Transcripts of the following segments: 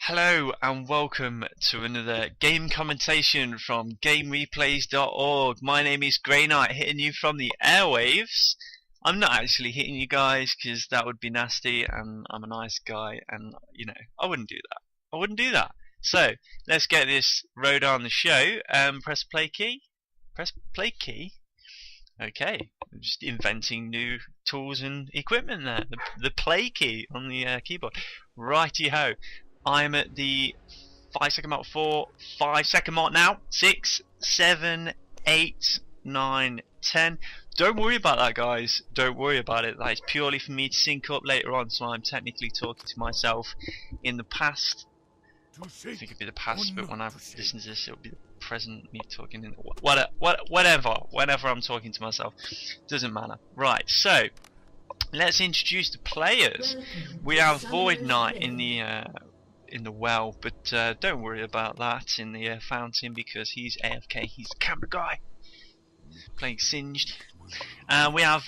Hello and welcome to another game commentation from GameReplays.org. My name is Grey Knight, hitting you from the airwaves. I'm not actually hitting you guys because that would be nasty, and I'm a nice guy, and I wouldn't do that. I wouldn't do that. So let's get this road on the show. Press play key. Press play key. Okay, I'm just inventing new tools and equipment there. The play key on the keyboard. Righty ho. I'm at the 5-second mark, 4, 5-second mark now. 6, 7, 8, 9, 10. Don't worry about that, guys. Don't worry about it. That is purely for me to sync up later on, so I'm technically talking to myself in the past. I think it'd be the past, but when I listen to this, it'll be the present, me talking in whatever. Whenever I'm talking to myself, doesn't matter. Right, so let's introduce the players. We have Void Knight in the well, but don't worry about that in the fountain because he's AFK. He's the camera guy playing Singed. We have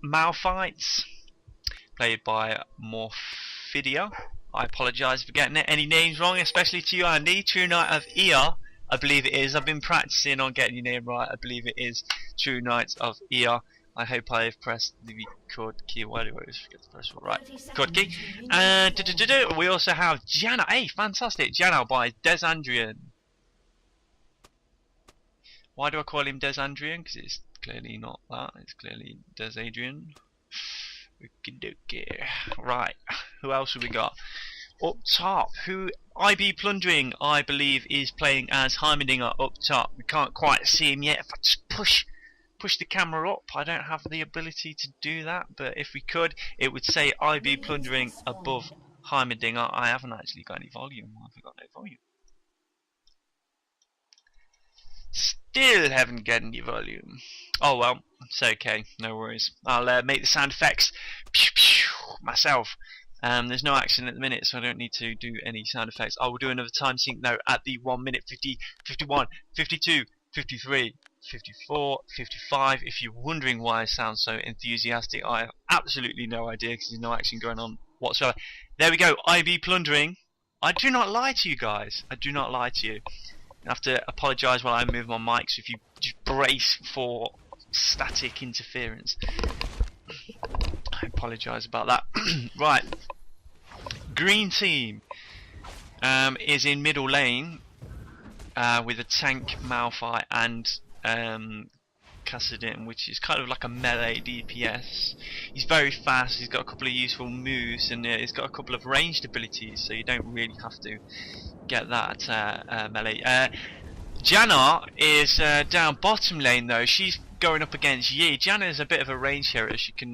Malfights played by Morphidia. I apologise for getting any names wrong, especially to you, Andy. True Knight of Ear, I believe it is. I've been practicing on getting your name right. I believe it is True Knight of Ear. I hope I have pressed the record key. Why do I always forget to press the right record key? And we also have Jana. Hey, fantastic! Jana by Desandrian. Why do I call him Desandrian? Because it's clearly not that. It's clearly Desadrian. Right. Who else have we got? Up top, who IB Plundering, I believe, is playing as Heimerdinger up top. We can't quite see him yet. If I just push the camera up, I don't have the ability to do that, but if we could, it would say IB Plundering above Heimerdinger. I haven't actually got any volume. I've got no volume. Still haven't got any volume. Oh well, it's okay, no worries. I'll make the sound effects myself. There's no action at the minute, so I don't need to do any sound effects. I will do another time sync though at the 1 minute 50, 51, 52, 53, 54, 55. If you're wondering why I sound so enthusiastic, I have absolutely no idea because there's no action going on whatsoever. There we go, IB Plundering. I do not lie to you guys. I do not lie to you. I have to apologise while I move my mic, so if you just brace for static interference. I apologise about that. Right. Green team is in middle lane with a tank, Malphite and Cassidin, which is kind of like a melee DPS. He's very fast, he's got a couple of useful moves, and he's got a couple of ranged abilities, so you don't really have to get that melee. Jana is down bottom lane though. She's going up against Yi. Jana is a bit of a range hero. She can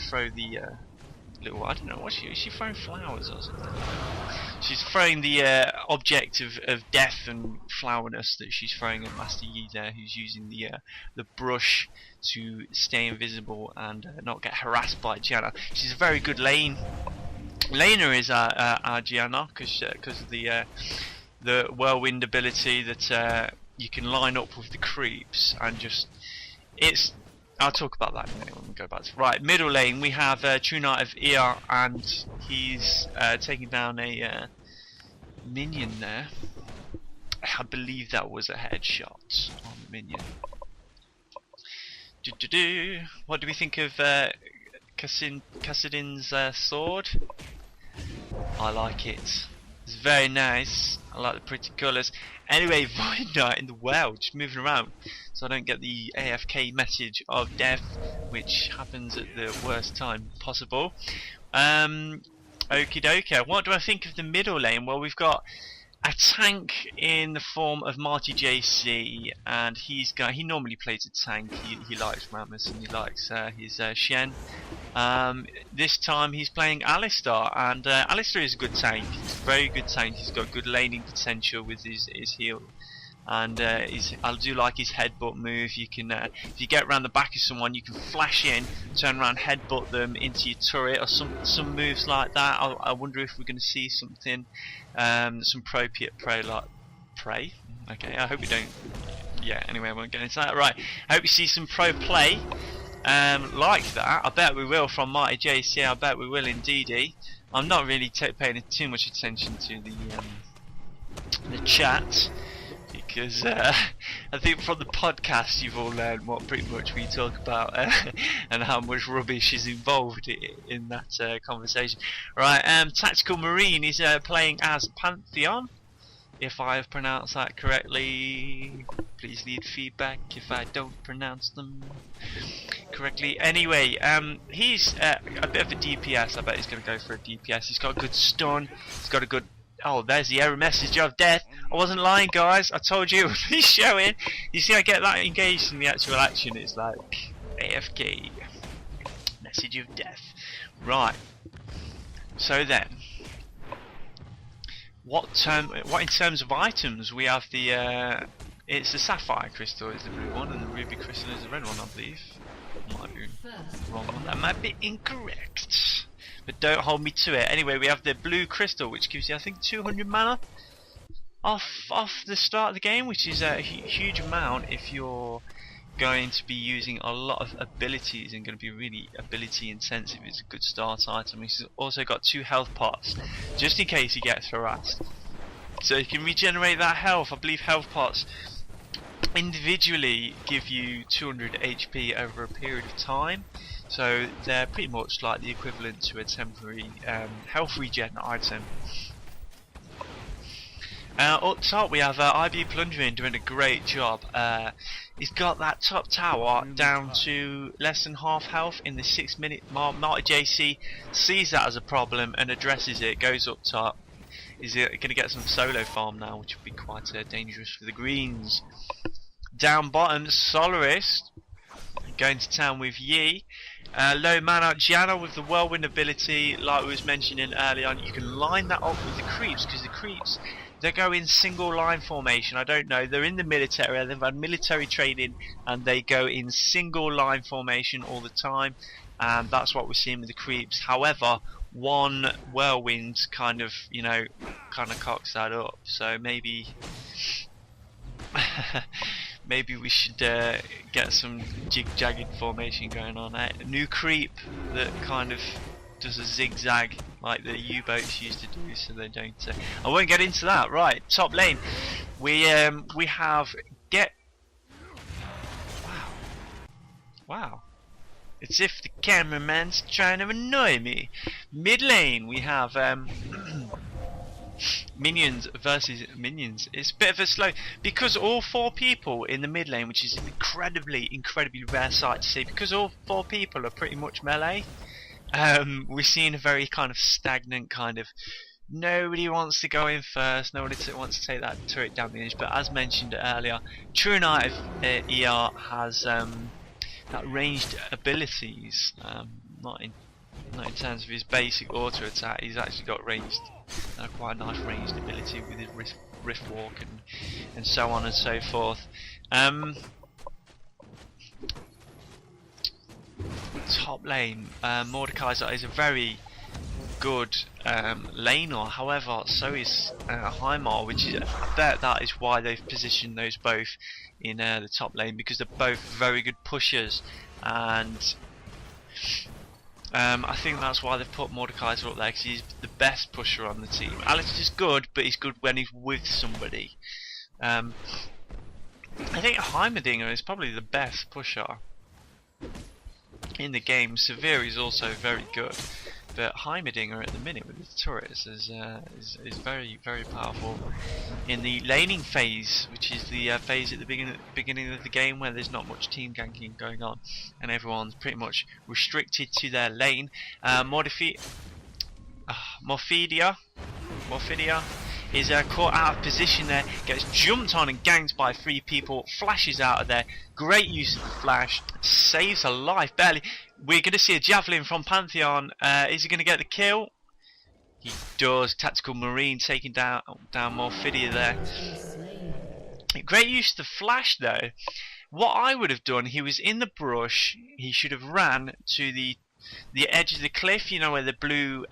throw the little, I don't know, what is she throwing, flowers or something? She's throwing the object of death and flowerness that she's throwing at Master Yi there, who's using the brush to stay invisible and not get harassed by Jana. She's a very good laner is our Jana, because of the whirlwind ability that you can line up with the creeps and just I'll talk about that in a minute when we go back to right. Middle lane we have True Knight of Ear, and he's taking down a minion there. I believe that was a headshot on the minion. What do we think of Cassidin's sword? I like it. It's very nice. I like the pretty colours. Anyway, Void Knight in the well, just moving around so I don't get the AFK message of death, which happens at the worst time possible. Okie dokie. What do I think of the middle lane? Well, we've got a tank in the form of Marty JC, and he normally plays a tank. He likes Rammus and he likes his Shen. This time he's playing Alistar, and Alistar is a good tank. He's a very good tank. He's got good laning potential with his heal, and I do like his headbutt move. You can if you get around the back of someone, you can flash in, turn around, headbutt them into your turret, or some moves like that. I wonder if we're going to see something, some pro like prey. Okay, I hope we don't. Yeah. Anyway, I won't get into that. Right. I hope you see some pro play like that. I bet we will from Mighty JC. I bet we will indeedy. I'm not really paying too much attention to the chat because I think from the podcast you've all learned what pretty much we talk about and how much rubbish is involved in that conversation. Right, Tactical Marine is playing as Pantheon. If I have pronounced that correctly, please leave feedback if I don't pronounce them correctly. Anyway, he's a bit of a DPS. I bet he's going to go for a DPS. He's got a good stun. He's got a good... Oh, there's the error message of death. I wasn't lying, guys. I told you. He's showing. You see, I get that engaged in the actual action. It's like AFK. Message of death. Right. So then... What in terms of items we have the it's the sapphire crystal is the blue one and the ruby crystal is the red one, I believe. Might be wrong one. That might be incorrect, but don't hold me to it. Anyway, we have the blue crystal, which gives you I think 200 mana off the start of the game, which is a huge amount if you're going to be using a lot of abilities and going to be really ability intensive. It's a good start item. He's also got 2 health pots just in case he gets harassed, so you can regenerate that health. I believe health pots individually give you 200 HP over a period of time, so they're pretty much like the equivalent to a temporary health regen item. Up top we have IB Plundering doing a great job. He's got that top tower down to less than half health in the 6-minute mark. Mighty JC sees that as a problem and addresses it, goes up top. He's going to get some solo farm now, which would be quite dangerous for the greens. Down bottom, Solaris going to town with Yi. Low mana, Gianna with the whirlwind ability, like we was mentioning earlier on. You can line that up with the creeps, because the creeps, they go in single line formation. I don't know, they're in the military, they've had military training and they go in single line formation all the time, and that's what we're seeing with the creeps. However, one whirlwind kind of cocks that up, so maybe maybe we should get some jig-jagged formation going on. A new creep that kind of does a zigzag like the U-boats used to do, so they don't. I won't get into that. Right, top lane. We have get. Wow. It's if the cameraman's trying to annoy me. Mid lane we have minions versus minions. It's a bit of a slow, because all 4 people in the mid lane, which is an incredibly rare sight to see, because all 4 people are pretty much melee. We're seeing a very kind of stagnant kind of, nobody wants to go in first, nobody wants to take that turret damage. But as mentioned earlier, True Knight of ER has that ranged abilities, not in terms of his basic auto attack. He's actually got ranged, quite a nice ranged ability with his rift walk and so on and so forth. Top lane, Mordekaiser is a very good laner. However, so is Heimar, which is, I bet that is why they've positioned those both in the top lane, because they're both very good pushers, and I think that's why they've put Mordekaiser up there, because he's the best pusher on the team. Alex is good, but he's good when he's with somebody. I think Heimerdinger is probably the best pusher in the game. Severe is also very good, but Heimerdinger at the minute with his turrets is very powerful in the laning phase, which is the phase at the beginning of the game where there's not much team ganking going on and everyone's pretty much restricted to their lane. Morphidia is caught out of position there, gets jumped on and ganked by 3 people, flashes out of there. Great use of the flash, saves a life barely. We're going to see a javelin from Pantheon. Is he going to get the kill? He does. Tactical Marine taking down Morphidia there. Great use of the flash though. What I would have done, he was in the brush, he should have ran to the the edge of the cliff, you know, where the blue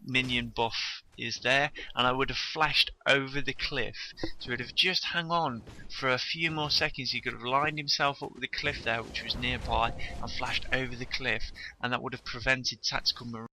minion buff is there, and I would have flashed over the cliff. So he would have just hung on for a few more seconds. He could have lined himself up with the cliff there, which was nearby, and flashed over the cliff, and that would have prevented tactical marine